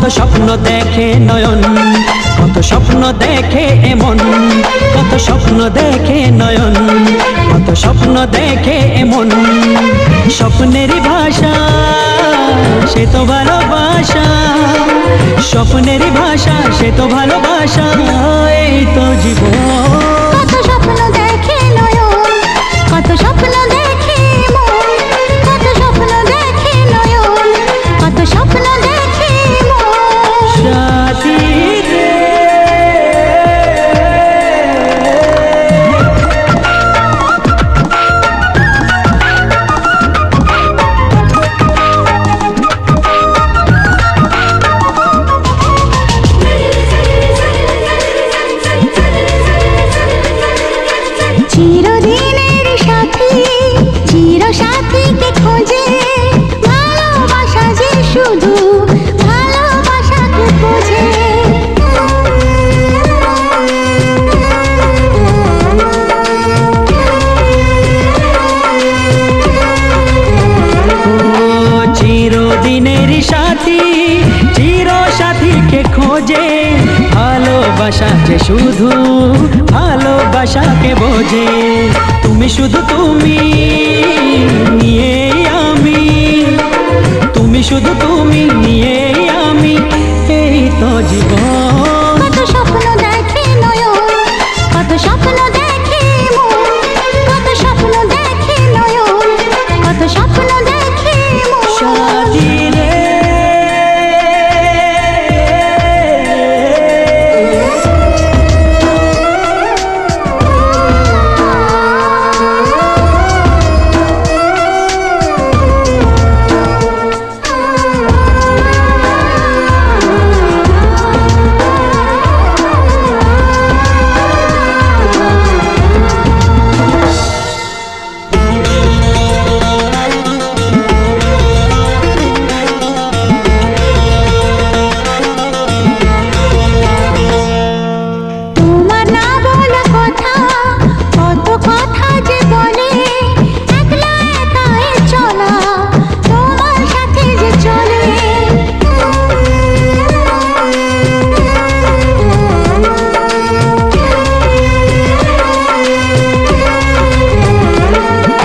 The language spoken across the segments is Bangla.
কত স্বপ্ন দেখে নয়ন, কত স্বপ্ন দেখে এমন, কত স্বপ্ন দেখে নয়ন, কত স্বপ্ন দেখে এমন। স্বপ্নেরই ভাষা সে তো ভালোবাসা, স্বপ্নেরই ভাষা সে তো ভালোবাসা, এই তো জীবন। কত স্বপ্ন দেখে নয়ন, কত স্বপ্ন দেখে মন, কত স্বপ্ন দেখে নয়ন, কত স্বপ্ন দেখে মন। সাথী রে চিরদিনের সাথী, চির সাথীকে খোঁজে, ভালোবাসা যে শুধু ভালোবাসাকে বোঝে। চিরদিনের সাথী, চির সাথীকে খোঁজে, ভালোবাসা যে শুধু ভালোবাসাকে বোঝে। তুমি শুধু তুমি নিয়ে আমি, তুমি শুধু তুমি নিয়ে আমি, এই তো জীবন। কত স্বপ্ন দেখে নয়ন, কত স্বপ্ন দেখে মন, কত স্বপ্ন দেখে নয়ন, কত স্বপ্ন দেখে মন। সাথী রে তোমার না বলা কথা, কত কথা যে বলে, একলা একাই চলা তোমার সাথে যে চলে।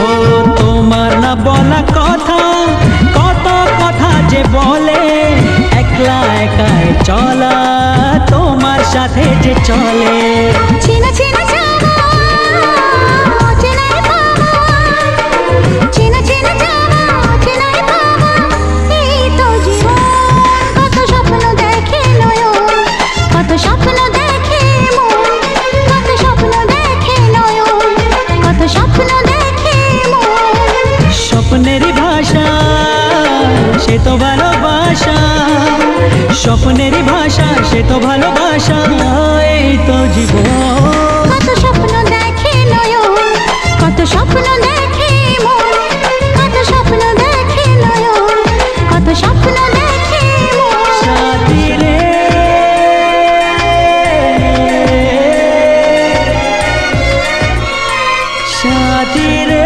ও তোমার না বলা কথা, কত কথা যে বলে, একলা একাই চলা তোমার সাথে যে চলে। চেনা চেনা যাওয়া, অচেনাই পাওয়া, চেনা চেনা যাওয়া, অচেনাই পাওয়া, এই তো জীবন। কত স্বপ্ন দেখে নয়ন, কত স্বপ্ন দেখে মন, কত স্বপ্ন দেখে নয়ন, কত স্বপ্ন দেখে মন। স্বপ্নেরই ভাষা সে তো ভালোবাসা, স্বপ্নেরই ভাষা সে তো ভালোবাসা, এই তো জীবন। কত স্বপ্ন দেখে নয়ন, কত স্বপ্ন দেখে মন, কত স্বপ্ন দেখে নয়ন, কত স্বপ্ন দেখে মন। সাথী রে সাথী রে